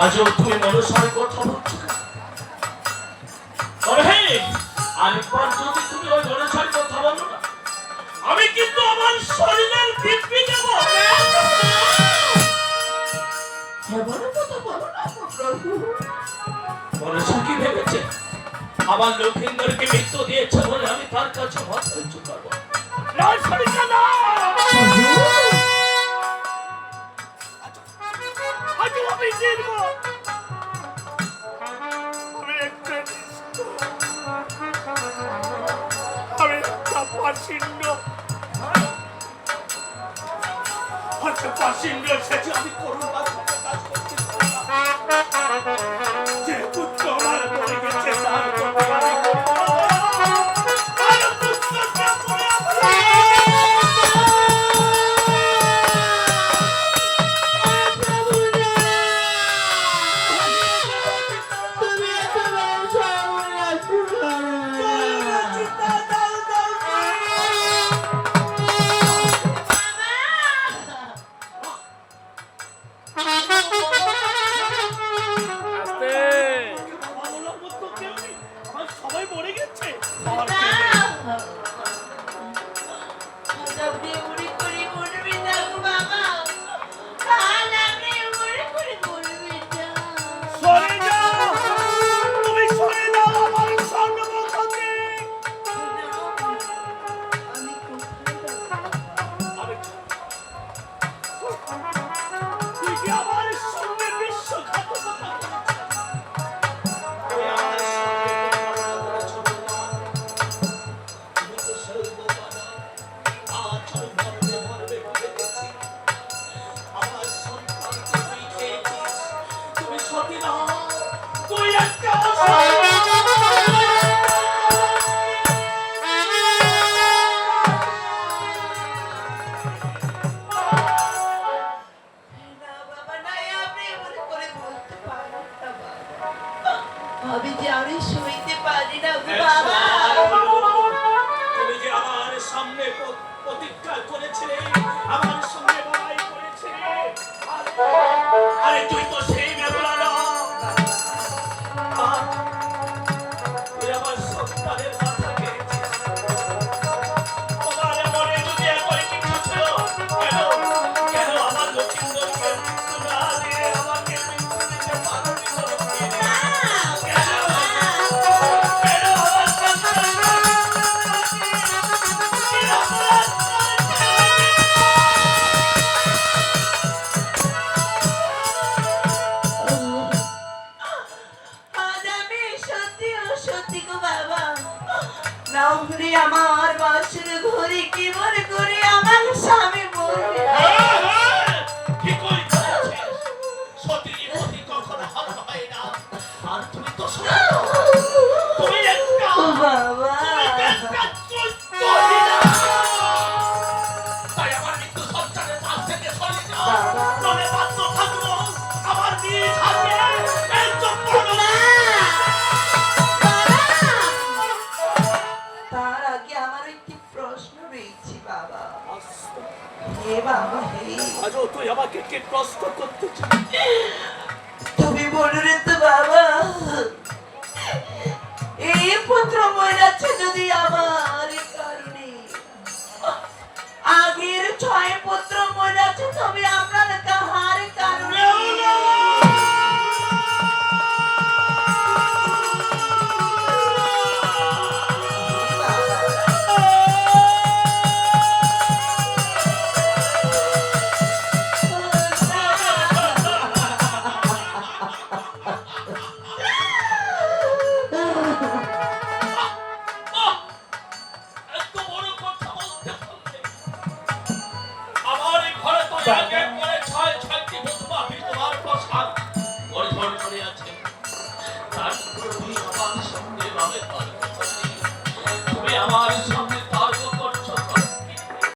আজও তুমি মনসার কথা বলছো। তবে হ্যাঁ, আরেকবার যদি তুমি ওই মনসার কথা বলো না, আমি কিন্তু আমার শরীরের দিব্যি দেব। মনসা কি ভেবেছে আমার লক্ষিন্দরকে মৃত্যু দিয়েছে বলে আমি তার কাছে মাথা উঁচু করবো? না সরিতা না, আজ আমি জিতব। আমি একটা পাশিন্ড এসেছে। আমি করুণার সাথে কাজ করছি। যে পুত্র আমার মরে গেছে তার প্রতিবাদী করব। তুমি যে আমার সামনে প্রতিজ্ঞা করেছিলে, আমার সঙ্গে লড়াই করেছিলে, আরে তুই তো সেই বেগুলা না। তুই আমার সন্তানের মাথা খেয়েছিস। তোমার মনে যদি একবার কিছু ছিল, কেন আমার লক্ষ্মীন্দরকে মৃত্যু না দিয়ে আমাকে মৃত্যু দিতে পারবি? আমার বাসর ঘরে কি মনে করে আমার স্বামী বলবে বাবা। তুই আমাকে কি প্রশ্ন করতে তুমি বললে তো বাবা, এই পুত্র মরে যদি আমার কারণে আগের 6 পুত্র মরে আছে, তবে আপনার কাহার কারণে? আমার